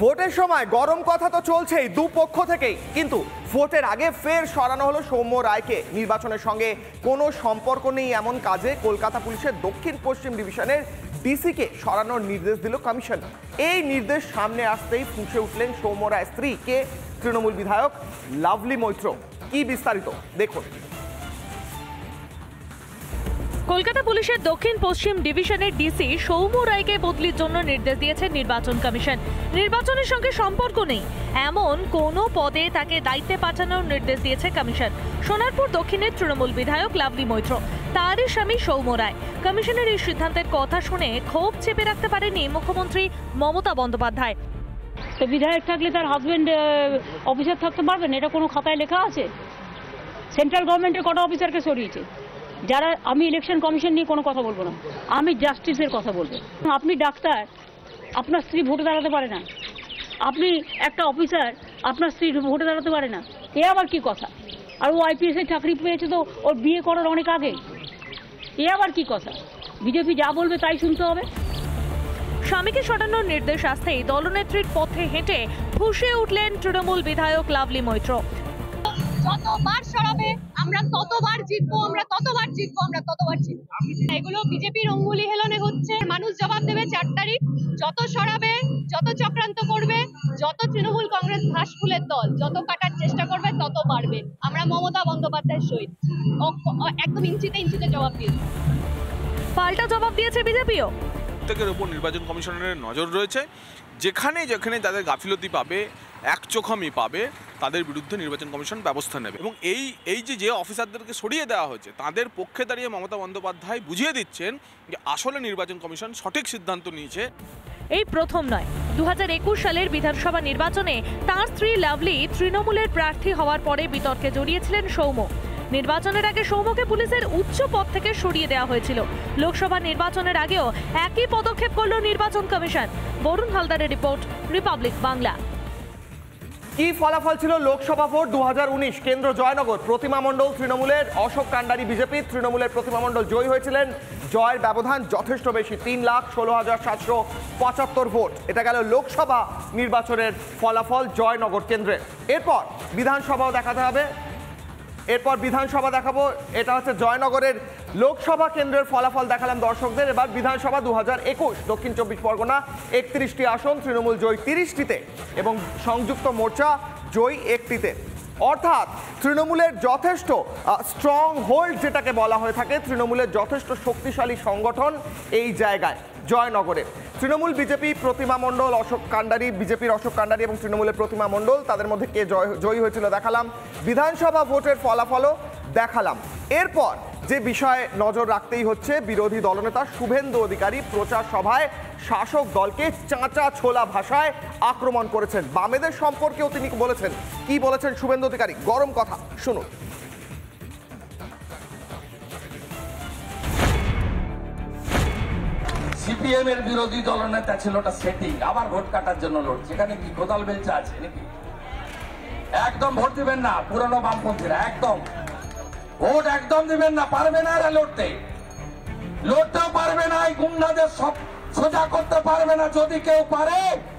ভোটের সময় গরম কথা তো চলছেই দুপক্ষ থেকেই, কিন্তু ভোটের আগে ফের সরানো হলো সৌম্য রায়কে। নির্বাচনের সঙ্গে কোনো সম্পর্ক নেই এমন কাজে কলকাতা পুলিশের দক্ষিণ পশ্চিম ডিভিশনের ডিসিকে সরানোর নির্দেশ দিল কমিশন। এই নির্দেশ সামনে আসতেই ফুঁসে উঠলেন সৌম্য রায়ের স্ত্রী কে তৃণমূল বিধায়ক লাভলি মৈত্র। কি বিস্তারিত দেখুন। কলকাতা পুলিশের দক্ষিণ পশ্চিম ডিভিশনের ডিসি সৌম্য রায়কে বদলির জন্য নির্দেশ দিয়েছে নির্বাচন কমিশন। নির্বাচনের সঙ্গে সম্পর্ক নেই এমন কোনো পদে তাকে দায়িত্বে পাঠানোর নির্দেশ দিয়েছে কমিশন। সোনারপুর দক্ষিণের তৃণমূল বিধায়ক লাভলি মৈত্র, তারই স্বামী সৌম্য রায়। কমিশনের এই সিদ্ধান্তের কথা শুনে ক্ষোভ চেপে রাখতে পারেনি মুখ্যমন্ত্রী মমতা বন্দ্যোপাধ্যায়। তো বিধায়ক থাকলে তার হাজবেন্ড অফিসার থাকতে পারবেন? এটা কোনো খাতায় লেখা আছে? সেন্ট্রাল গভর্নমেন্টের কটা অফিসারকে সরিয়েছে যারা। আমি ইলেকশন কমিশন নিয়ে কোনো কথা বলবো না, আমি জাস্টিসের কথা বলবো। আপনি ডাক্তার, আপনার স্ত্রী ভোটে দাঁড়াতে পারে না। আপনি একটা অফিসার, আপনার স্ত্রী ভোটে দাঁড়াতে পারে না। এ আবার কি কথা? আর ও আইপিএস এর চাকরি পেয়েছে তো ওর বিয়ে করার অনেক আগে। এ আবার কি কথা? বিজেপি যা বলবে তাই শুনতে হবে। স্বামীকে সরানোর নির্দেশ আসতেই দলনেত্রীর পথে হেঁটে ফুঁসে উঠলেন তৃণমূল বিধায়ক লাভলি মৈত্র। যতবার সরাবে আমরা ততবার জিতবো, আমরা ততবার জিতবো, আমরা ততবার জিতবো। এগুলো বিজেপির অঙ্গুলি হেলনে হচ্ছে। মানুষ জবাব দেবে 4 তারিখ। যত সরাবে, যত চক্রান্ত করবে, যত তৃণমূল কংগ্রেস ঘাস ফুলের দল যত কাটার চেষ্টা করবে তত বাড়বে। আমরা মমতা বন্দ্যোপাধ্যায়ের সহিত একদম ইঞ্চিতে ইঞ্চিতে জবাব দিয়েছি। পাল্টা জবাব দিয়েছে বিজেপিও। প্রত্যেকের উপর নির্বাচন কমিশনের নজর রয়েছে। যেখানে যেখানে তাদের গাফিলতি পাবে, একচোখামি পাবে, তাদের বিরুদ্ধে নির্বাচন কমিশন ব্যবস্থা নেবে। এবং এই যে অফিসারদেরকে সরিয়ে দেওয়া হয়েছে তাদের পক্ষে দাঁড়িয়ে মমতা বন্দ্যোপাধ্যায় বুঝিয়ে দিচ্ছেন যে আসলে নির্বাচন কমিশন সঠিক সিদ্ধান্ত নিয়েছে। এই প্রথম নয়, 2021 সালের বিধানসভা নির্বাচনে তাঁর স্ত্রী লাভলি তৃণমূলের প্রার্থী হওয়ার পরে বিতর্কে জড়িয়েছিলেন সৌম্য। নির্বাচনের আগে সৌম্যকে পুলিশের উচ্চ পদ থেকে সরিয়ে দেওয়া হয়েছিল। লোকসভা নির্বাচনের আগেও একই পদক্ষেপ করল নির্বাচন কমিশন। বরুণ হালদারের রিপোর্ট, রিপাবলিক বাংলা। কি ফলাফল ছিল লোকসভা ভোট 2019? কেন্দ্র জয়নগর, প্রতিমা মণ্ডল তৃণমূলের, অশোক কান্ডারি বিজেপির। তৃণমূলের প্রতিমা মণ্ডল জয়ী হয়েছিলেন। জয়ের ব্যবধান যথেষ্ট বেশি, 3,16,775 ভোট। এটা গেল লোকসভা নির্বাচনের ফলাফল জয়নগর কেন্দ্রে। এরপর বিধানসভাও দেখাতে হবে, এরপর বিধানসভা দেখাবো। এটা হচ্ছে জয়নগরের লোকসভা কেন্দ্রের ফলাফল দেখালাম দর্শকদের। এবার বিধানসভা 2021, দক্ষিণ 24 পরগনা 31টি আসন, তৃণমূল জয়ী 30টিতে এবং সংযুক্ত মোর্চা জয়ী 1টিতে। অর্থাৎ তৃণমূলের যথেষ্ট স্ট্রং হোল্ড যেটাকে বলা হয়ে থাকে, তৃণমূলের যথেষ্ট শক্তিশালী সংগঠন এই জায়গায় জয়নগরে। তৃণমূল বিজেপি প্রতিমা মণ্ডল, অশোক কান্ডারি বিজেপির অশোক কান্ডারি এবং তৃণমূলের প্রতিমা মণ্ডল, তাদের মধ্যে কে জয়ী হয়েছিল দেখালাম। বিধানসভা ভোটের ফলাফলও দেখালাম। এরপর যে বিষয়ে নজর রাখতেই হচ্ছে, বিরোধী দলনেতা শুভেন্দু অধিকারী প্রচার সভায় শাসক দলকে চাঁচা ছোলা ভাষায় আক্রমণ করেছেন। বামেদের সম্পর্কেও তিনি বলেছেন। কি বলেছেন শুভেন্দু অধিকারী? গরম কথা শুনুন। সিপিএম এর বিরোধী দলনেতা ছিল, ওটা সেটিং, আবার ভোট কাটার জন্য লড়ছে। এখানে কি কোদাল বেলচা আছে নাকি? একদম ভোট দিবেন না পুরনো বামপন্থীরা, একদম ভোট একদম দিবেন না। পারবে না এরা লড়তেও পারবে না। এই গুন্ডাদের সব সোজা করতে পারবে না। যদি কেউ পারে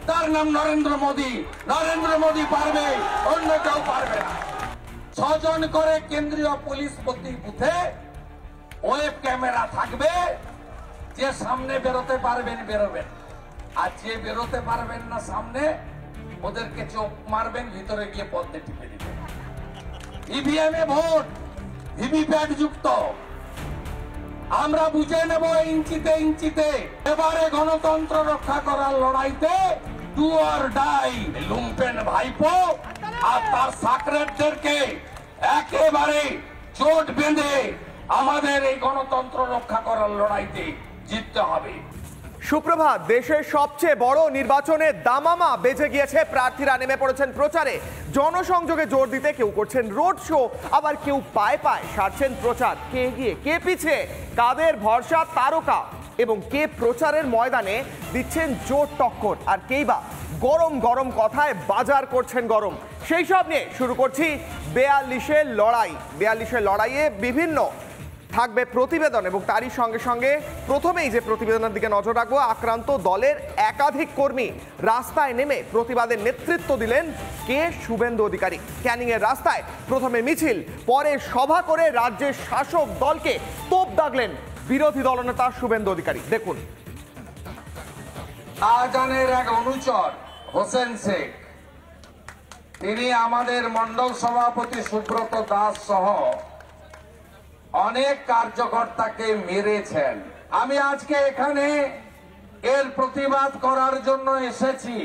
তার নাম নরেন্দ্র মোদী। নরেন্দ্র মোদী পারবে, অন্য কেউ পারবে না। 6 জন করে কেন্দ্রীয় পুলিশ প্রতি বুথে ওয়েব ক্যামেরা থাকবে। যে সামনে বেরোতে পারবেন বেরোবেন, আর যে বেরোতে পারবেন না সামনে, ওদেরকে চোখ মারবেন, ভিতরে গিয়ে পদ্মে টিপে দিবেন। ইভিএম এ ভোট, ভিভিপ্যাট যুক্ত। আমরা বুঝে নেব ইঞ্চিতে ইঞ্চিতে। এবারে গণতন্ত্র রক্ষা করার লড়াইতে ডু অর ডাই। লুম্পেন ভাইপো আর তার সাকরেটদেরকে একেবারে জোট বেঁধে আমাদের এই গণতন্ত্র রক্ষা করার লড়াইতে জিততে হবে। সুপ্রভাত। দেশের সবচেয়ে বড় নির্বাচনে দামামা বেজে গিয়েছে। প্রার্থীরা নেমে পড়েছেন প্রচারে। জনসংযোগে জোর দিতে কেউ করছেন রোড শো, আবার কেউ পায়ে পায়ে সারছেন প্রচার। কে এগিয়ে কে পিছে, কাদের ভরসা তারকা, এবং কে প্রচারের ময়দানে দিচ্ছেন জোর টক্কর, আর কেই বা গরম গরম কথায় বাজার করছেন গরম। সেই সব নিয়ে শুরু করছি 42-এর লড়াই। 42-এর লড়াইয়ে বিভিন্ন থাকবে প্রতিবেদন এবং তারই সঙ্গে সঙ্গে প্রথমেই যে প্রতিবেদনের দিকে নজর রাখবো, আক্রান্ত দলের একাধিক কর্মী রাস্তায় নেমে প্রতিবাদের নেতৃত্ব দিলেন শুভেন্দু অধিকারী। ক্যানিংয়ের রাস্তায় প্রথমে মিছিল, পরে সভা করে রাজ্যের শাসক দলকে তোপ দাগলেন বিরোধী দলনেতা শুভেন্দু অধিকারী। দেখুন, শাহজাহানের এক অনুচর হোসেন শেখ, তিনি আমাদের মন্ডল সভাপতি সুব্রত দাস সহ অনেক কার্যকর্তাকে মেরেছেন। আমি আজকে এখানে এর প্রতিবাদ করার জন্য এসেছি।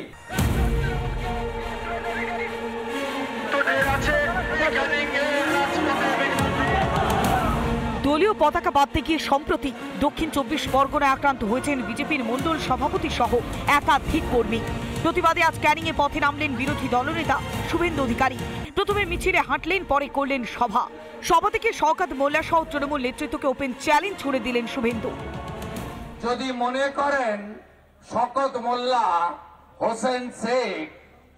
দলীয় পতাকা বাঁধতে গিয়ে সম্প্রতি দক্ষিণ 24 পরগনায় আক্রান্ত হয়েছেন বিজেপির মণ্ডল সভাপতি সহ একাধিক কর্মী। প্রতিবাদে আজ ক্যানিংয়ে পথে নামলেন বিরোধী দলনেতা শুভেন্দু অধিকারী। প্রথমে মিছিলে হাঁটলেন, পরে করলেন সভা। সভা থেকে শওকত মোল্লা সহ তৃণমূল নেতৃত্বকে ওপেন চ্যালেঞ্জ ছুড়ে দিলেন শুভেন্দু। যদি মনে করেন শওকত মোল্লা, হোসেন শেখ,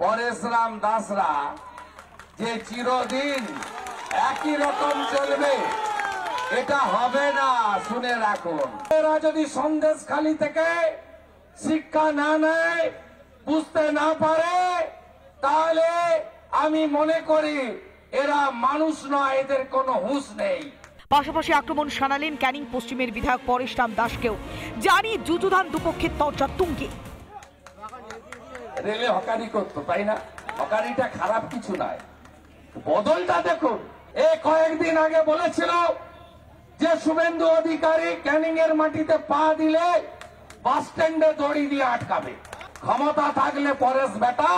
পরেশরাম দাসরা যে চিরদিন একই রকম চলবে, এটা হবে না। শুনে রাখুন, এরা যদি সন্দেশখালী থেকে শিক্ষা না নেয়, বুঝতে না পারে, তাহলে আমি মনে করি এরা মানুষ নয়, এদের কোনো হুঁশ নেই। পাশাপাশি আক্রমণ শানালেন ক্যানিং পশ্চিমের বিধায়ক পরেশরাম দাসকেও। জানি যুযুধান দুপক্ষের তর্জা তুঙ্গে। রেলে হকারি করতো, তাই না? হকারিটা খারাপ কিছু নয়, বদলটা দেখুন। কয়েকদিন আগে বলেছিল যে শুভেন্দু অধিকারী ক্যানিং এর মাটিতে পা দিলে বাস স্ট্যান্ডে দড়ি দিয়ে আটকাবে। ক্ষমতা থাকলে পরেশ বেটা,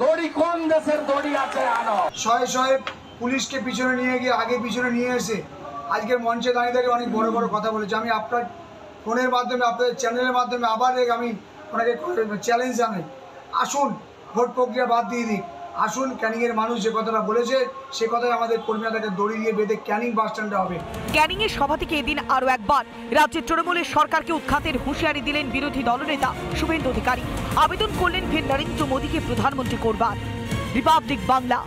দড়ি কোন দেশের দড়ি আছে আনো। শয়ে শয়ে পুলিশকে পিছনে নিয়ে গিয়ে আগে পিছনে নিয়ে এসে আজকের মঞ্চে দাঁড়িয়ে দাঁড়িয়ে অনেক বড় বড় কথা বলেছে। আমি আপনার ফোনের মাধ্যমে, আপনাদের চ্যানেলের মাধ্যমে আবার আমি ওনাকে চ্যালেঞ্জ জানাই, আসুন ভোট প্রক্রিয়া বাদ দিয়ে দিক, আসুন ক্যানিংয়ের মানুষ যে কথাটা বলেছে সে কথাই আমাদের কর্মীরা তাকে দড়ি দিয়ে বেঁধে ক্যানিং বাস স্ট্যান্ডে হবে। ক্যানিংয়ের সভা থেকে এদিন আরও একবার রাজ্যের তৃণমূলের সরকারকে উৎখাতের হুঁশিয়ারি দিলেন বিরোধী দলনেতা শুভেন্দু অধিকারী। আবেদন করলেন ফের নরেন্দ্র মোদীকে প্রধানমন্ত্রী করবার। রিপাবলিক বাংলা।